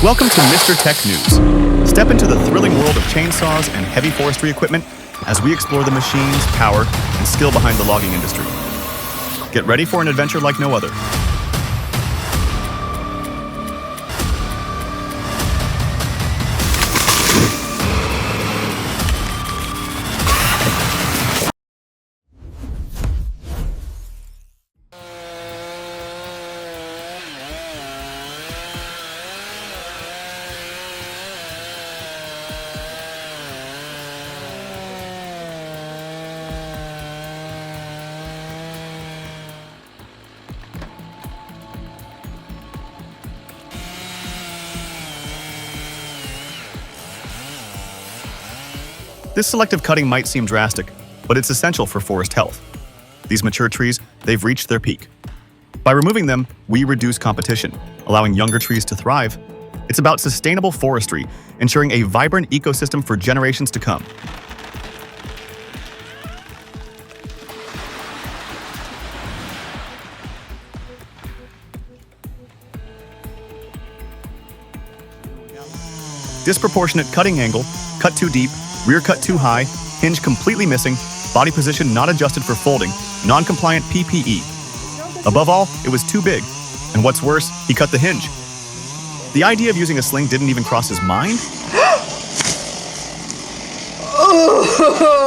Welcome to Mr. Tech News. Step into the thrilling world of chainsaws and heavy forestry equipment as we explore the machines, power, and skill behind the logging industry. Get ready for an adventure like no other. This selective cutting might seem drastic, but it's essential for forest health. These mature trees, they've reached their peak. By removing them, we reduce competition, allowing younger trees to thrive. It's about sustainable forestry, ensuring a vibrant ecosystem for generations to come. Disproportionate cutting angle, cut too deep, rear cut too high, hinge completely missing, body position not adjusted for folding, non-compliant PPE. Above all, it was too big. And what's worse, he cut the hinge. The idea of using a sling didn't even cross his mind?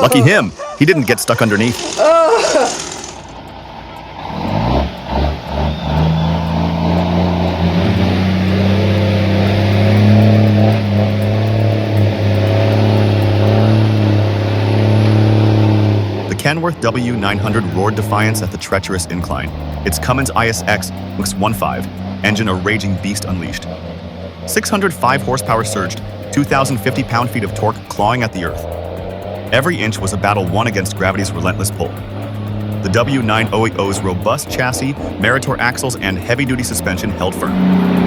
Lucky him, he didn't get stuck underneath. Kenworth W900 roared defiance at the treacherous incline. Its Cummins ISX looks 1.5, engine a raging beast unleashed. 605 horsepower surged, 2,050 pound-feet of torque clawing at the earth. Every inch was a battle won against gravity's relentless pull. The W9080's robust chassis, Meritor axles, and heavy-duty suspension held firm.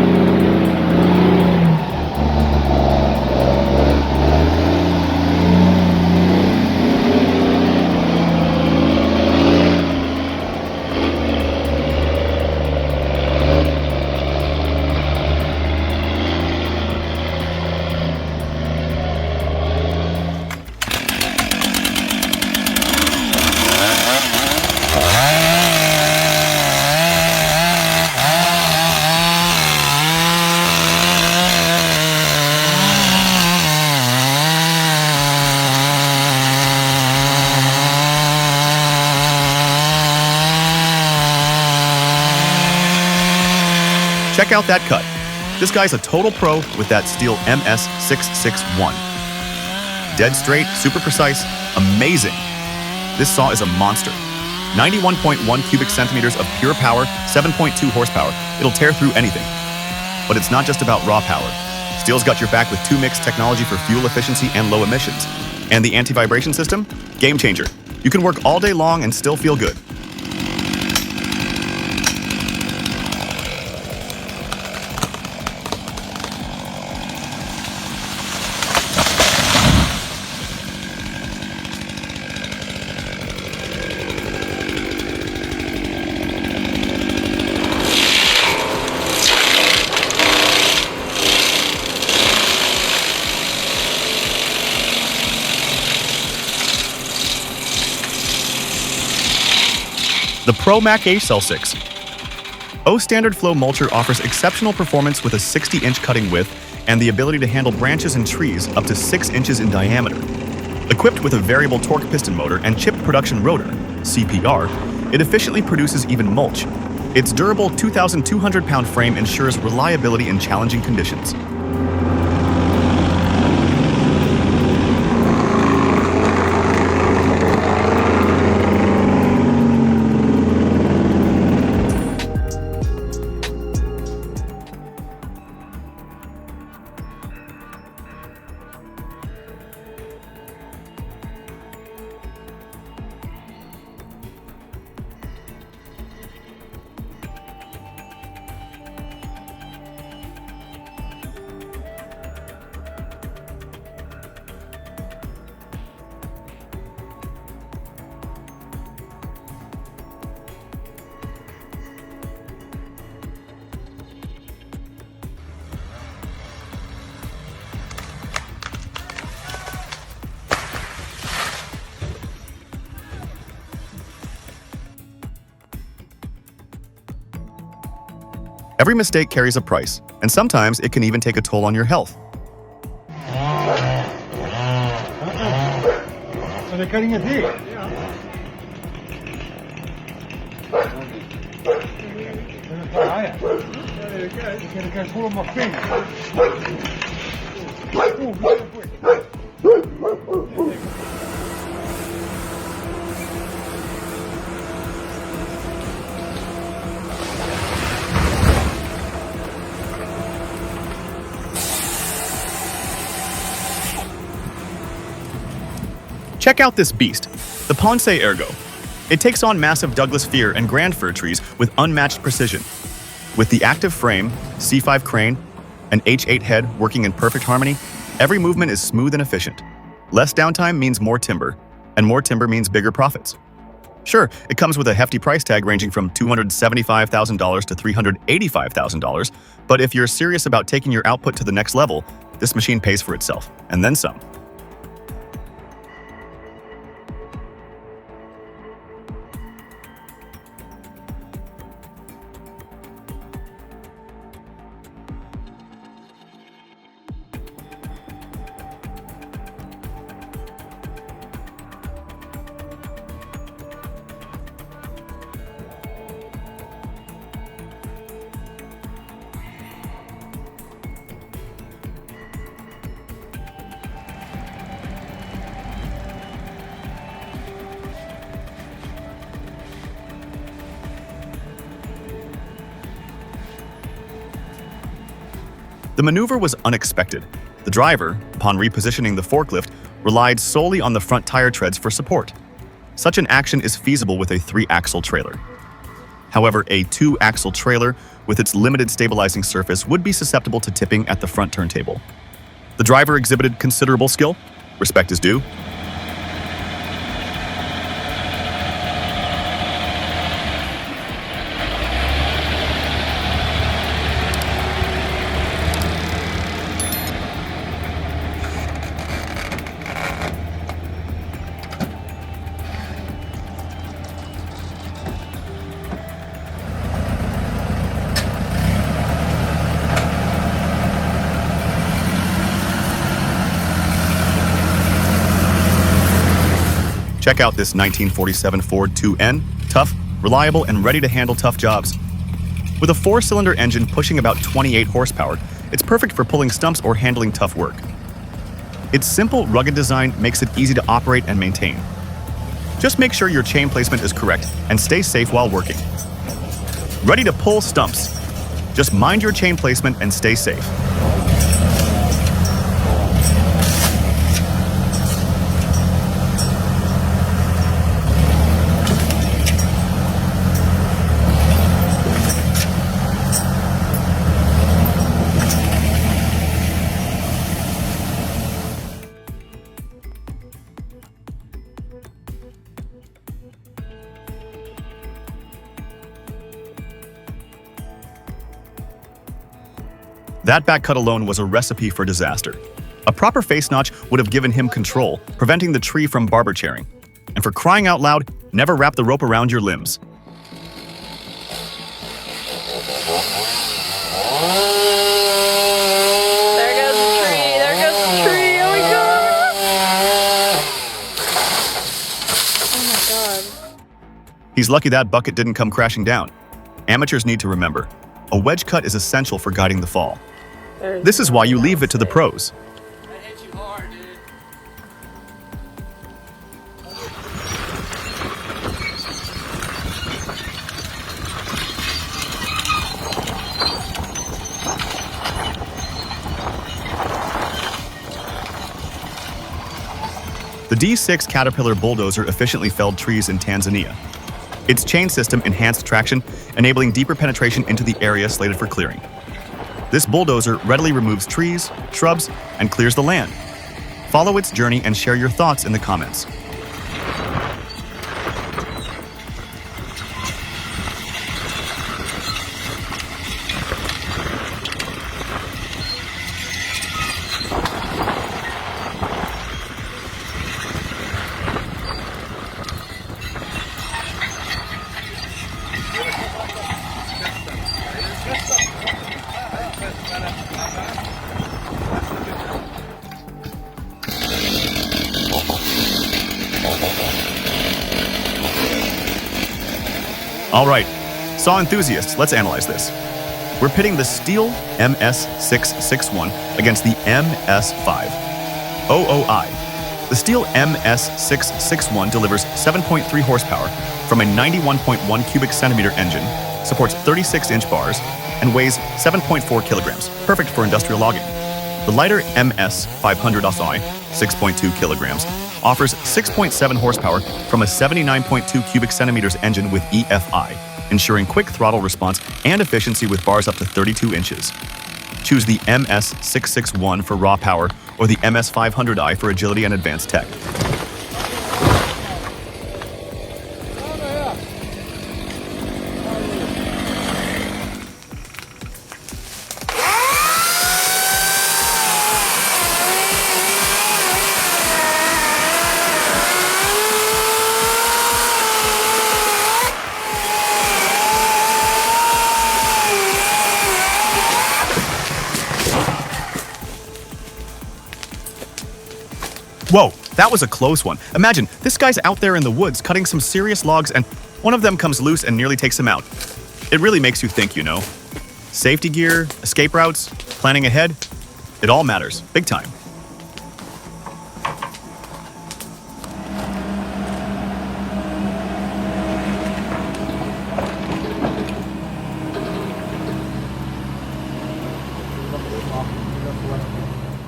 Check out that cut. This guy's a total pro with that steel MS661. Dead straight, super precise, amazing. This saw is a monster. 91.1 cubic centimeters of pure power, 7.2 horsepower. It'll tear through anything. But it's not just about raw power. Steel's got your back with 2-mix technology for fuel efficiency and low emissions. And the anti-vibration system? Game changer. You can work all day long and still feel good. The ProMac A-Cell 6. O Standard Flow Mulcher offers exceptional performance with a 60-inch cutting width and the ability to handle branches and trees up to 6 inches in diameter. Equipped with a variable torque piston motor and chipped production rotor, CPR, it efficiently produces even mulch. Its durable 2,200-pound frame ensures reliability in challenging conditions. Every mistake carries a price, and sometimes it can even take a toll on your health. They're cutting it here. Ik kan gewoon maar vinger. Check out this beast, the Ponce Ergo. It takes on massive Douglas fir and grand fir trees with unmatched precision. With the active frame, C5 crane, and H8 head working in perfect harmony, every movement is smooth and efficient. Less downtime means more timber, and more timber means bigger profits. Sure, it comes with a hefty price tag ranging from $275,000 to $385,000, but if you're serious about taking your output to the next level, this machine pays for itself, and then some. The maneuver was unexpected. The driver, upon repositioning the forklift, relied solely on the front tire treads for support. Such an action is feasible with a 3-axle trailer. However, a 2-axle trailer with its limited stabilizing surface would be susceptible to tipping at the front turntable. The driver exhibited considerable skill. Respect is due. Check out this 1947 Ford 2N, tough, reliable, and ready to handle tough jobs. With a 4-cylinder engine pushing about 28 horsepower, it's perfect for pulling stumps or handling tough work. Its simple, rugged design makes it easy to operate and maintain. Just make sure your chain placement is correct and stay safe while working. Ready to pull stumps. Just mind your chain placement and stay safe. That back cut alone was a recipe for disaster. A proper face notch would have given him control, preventing the tree from barber chairing. And for crying out loud, never wrap the rope around your limbs. There goes the tree, there goes the tree, oh my god! Oh my god. He's lucky that bucket didn't come crashing down. Amateurs need to remember, a wedge cut is essential for guiding the fall. This is why you leave it to the pros. That hit you hard, dude. The D6 Caterpillar bulldozer efficiently felled trees in Tanzania. Its chain system enhanced traction, enabling deeper penetration into the area slated for clearing. This bulldozer readily removes trees, shrubs, and clears the land. Follow its journey and share your thoughts in the comments. All right, saw enthusiasts, let's analyze this. We're pitting the Stihl MS661 against the MS5 OOI. The Stihl MS661 delivers 7.3 horsepower from a 91.1 cubic centimeter engine, supports 36-inch bars, and weighs 7.4 kilograms, perfect for industrial logging. The lighter MS500 SI, 6.2 kilograms, offers 6.7 horsepower from a 79.2 cubic centimeters engine with EFI, ensuring quick throttle response and efficiency with bars up to 32 inches. Choose the MS661 for raw power or the MS500i for agility and advanced tech. Whoa, that was a close one. Imagine, this guy's out there in the woods cutting some serious logs and one of them comes loose and nearly takes him out. It really makes you think, you know. Safety gear, escape routes, planning ahead, it all matters, big time.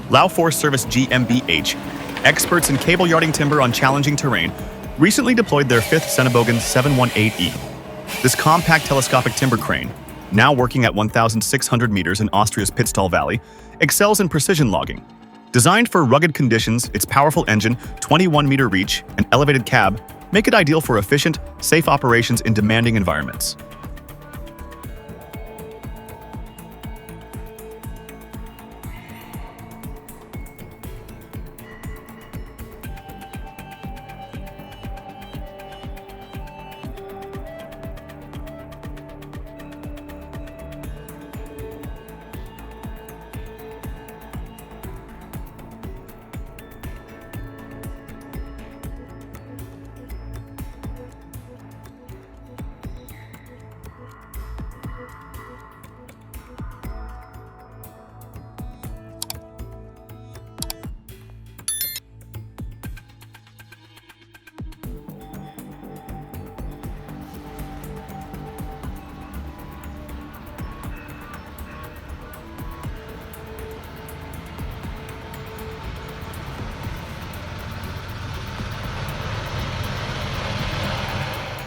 Lao Forest Service GmbH, experts in cable yarding timber on challenging terrain, recently deployed their 5th Senebogen 718E. This compact telescopic timber crane, now working at 1,600 meters in Austria's Pitztal Valley, excels in precision logging. Designed for rugged conditions, its powerful engine, 21-meter reach, and elevated cab make it ideal for efficient, safe operations in demanding environments.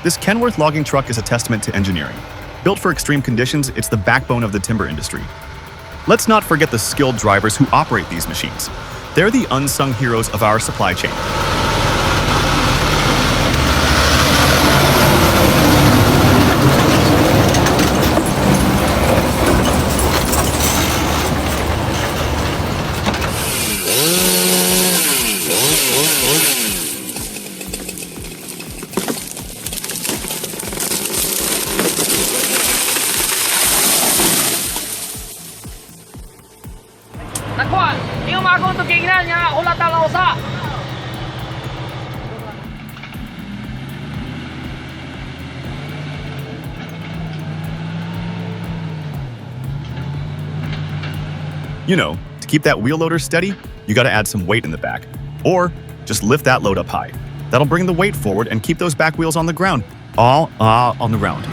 This Kenworth logging truck is a testament to engineering. Built for extreme conditions, it's the backbone of the timber industry. Let's not forget the skilled drivers who operate these machines. They're the unsung heroes of our supply chain. You know, to keep that wheel loader steady, you gotta add some weight in the back. Or just lift that load up high. That'll bring the weight forward and keep those back wheels on the ground. All on the ground.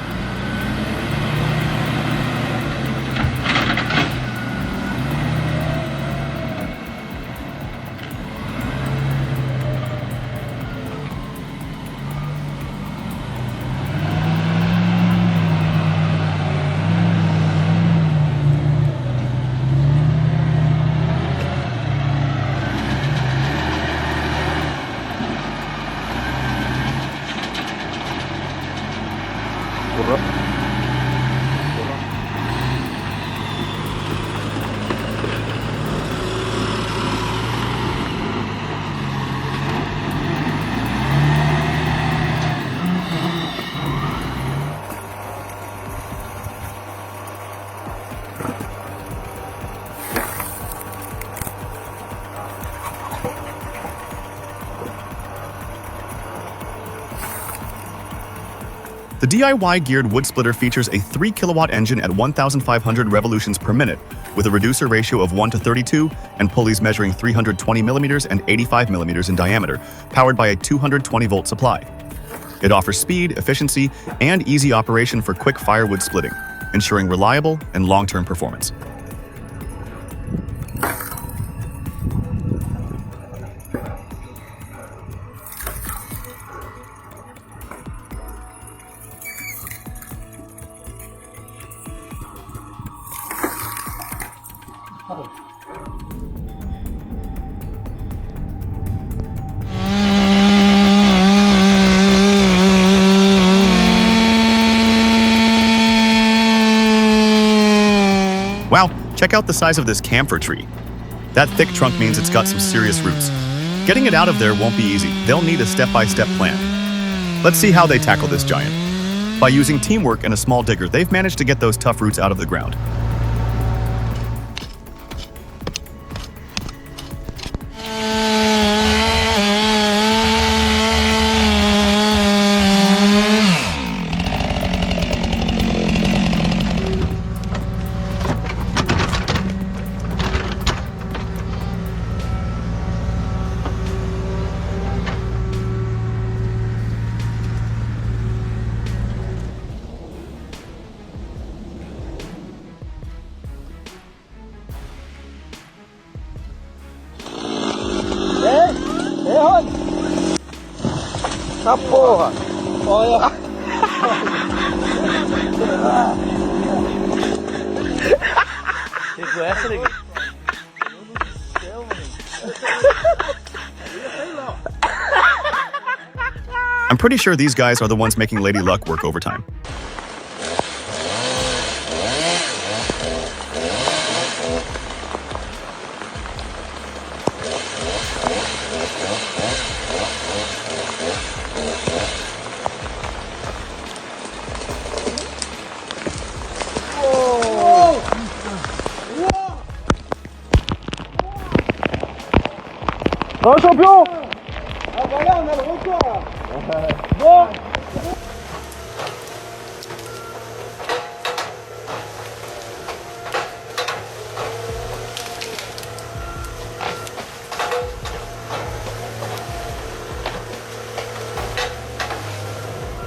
The DIY geared wood splitter features a 3 kilowatt engine at 1,500 revolutions per minute with a reducer ratio of 1:32 and pulleys measuring 320 millimeters and 85 millimeters in diameter, powered by a 220 volt supply. It offers speed, efficiency, and easy operation for quick firewood splitting, ensuring reliable and long-term performance. Wow, check out the size of this camphor tree. That thick trunk means it's got some serious roots. Getting it out of there won't be easy. They'll need a step-by-step plan. Let's see how they tackle this giant. By using teamwork and a small digger, they've managed to get those tough roots out of the ground. Tá porra! Olha! Pegou essa, nego? I'm pretty sure these guys are the ones making Lady Luck work overtime. Allez champion! Ah voilà, on a le record! Bon!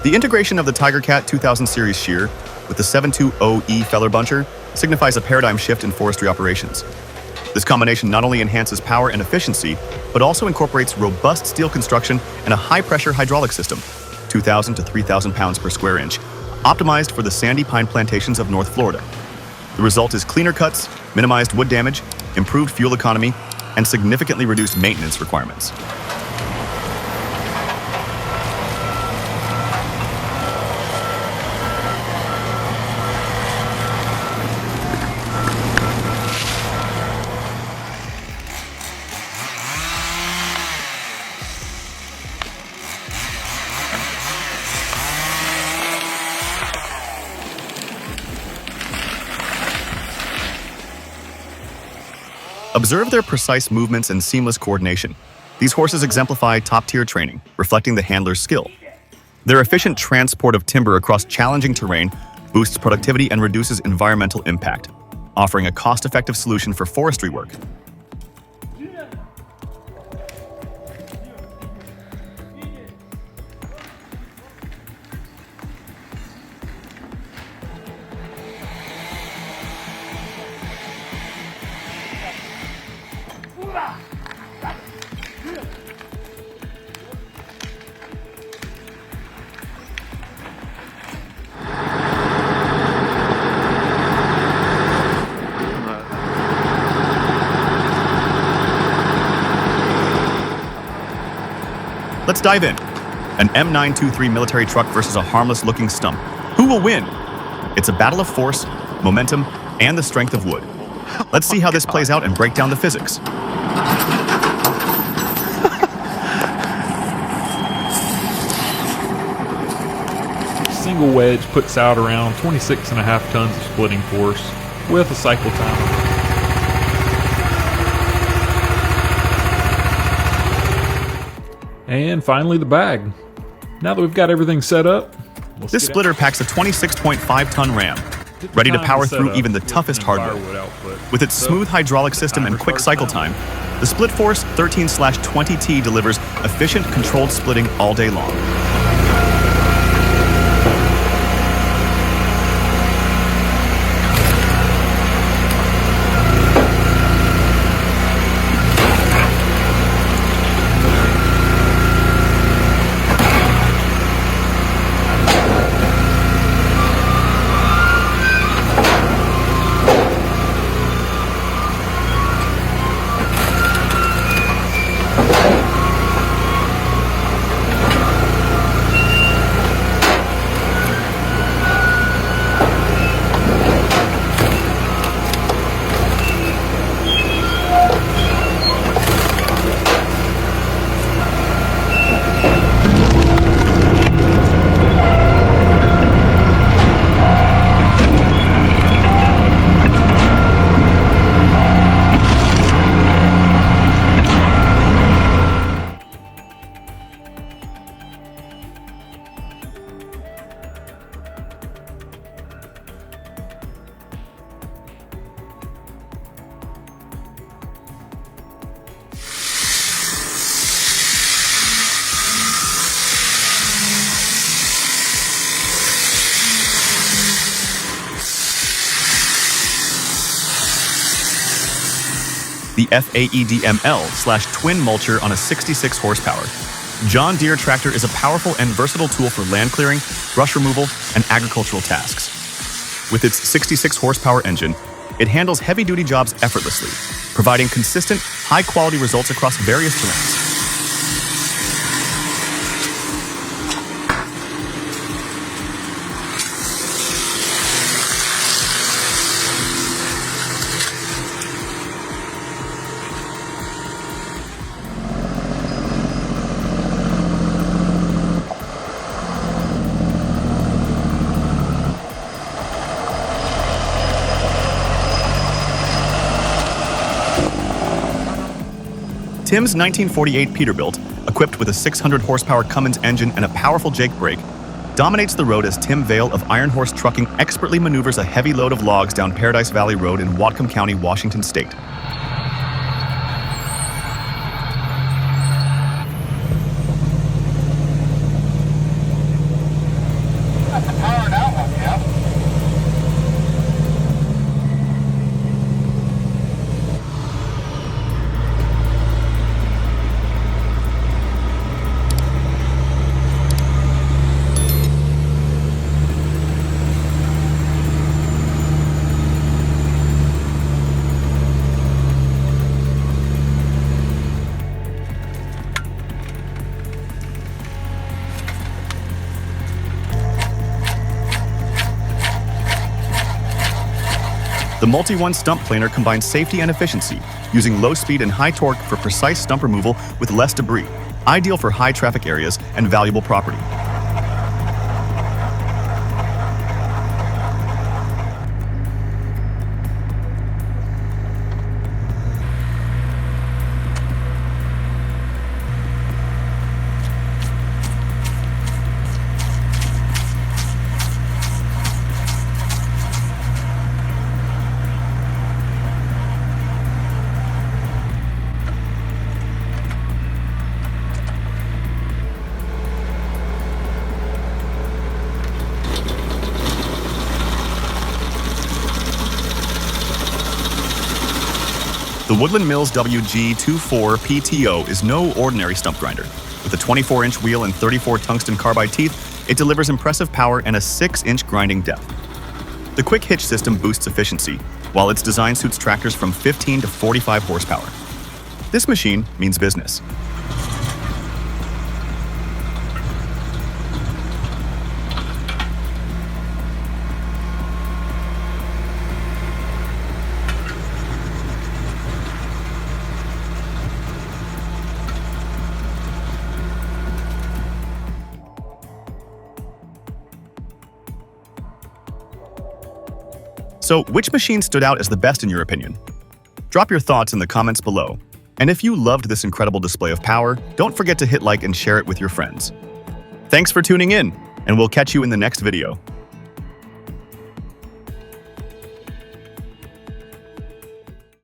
The integration of the Tiger Cat 2000 series shear with the 720E feller buncher signifies a paradigm shift in forestry operations. This combination not only enhances power and efficiency, but also incorporates robust steel construction and a high-pressure hydraulic system, 2,000 to 3,000 pounds per square inch, optimized for the sandy pine plantations of North Florida. The result is cleaner cuts, minimized wood damage, improved fuel economy, and significantly reduced maintenance requirements. Observe their precise movements and seamless coordination. These horses exemplify top-tier training, reflecting the handler's skill. Their efficient transport of timber across challenging terrain boosts productivity and reduces environmental impact, offering a cost-effective solution for forestry work. Let's dive in. An M923 military truck versus a harmless-looking stump. Who will win? It's a battle of force, momentum, and the strength of wood. Let's see how this plays out and break down the physics. Single wedge puts out around 26.5 tons of splitting force with a cycle time. And finally the bag. Now that we've got everything set up, This splitter packs a 26.5-ton ram, ready to power through even the toughest hardwood. With its smooth hydraulic system and quick cycle time, the Split Force 13/20T delivers efficient, controlled splitting all day long. The FAEDML/twin mulcher on a 66 horsepower. John Deere tractor is a powerful and versatile tool for land clearing, brush removal, and agricultural tasks. With its 66 horsepower engine, it handles heavy-duty jobs effortlessly, providing consistent, high-quality results across various terrains. Tim's 1948 Peterbilt, equipped with a 600 horsepower Cummins engine and a powerful Jake brake, dominates the road as Tim Vale of Iron Horse Trucking expertly maneuvers a heavy load of logs down Paradise Valley Road in Whatcom County, Washington State. The Multi-One stump planer combines safety and efficiency, using low speed and high torque for precise stump removal with less debris, ideal for high traffic areas and valuable property. The Woodland Mills WG24 PTO is no ordinary stump grinder. With a 24-inch wheel and 34 tungsten carbide teeth, it delivers impressive power and a 6-inch grinding depth. The quick hitch system boosts efficiency, while its design suits tractors from 15 to 45 horsepower. This machine means business. So, which machine stood out as the best in your opinion? Drop your thoughts in the comments below. And if you loved this incredible display of power, don't forget to hit like and share it with your friends. Thanks for tuning in. and we'll catch you in the next video.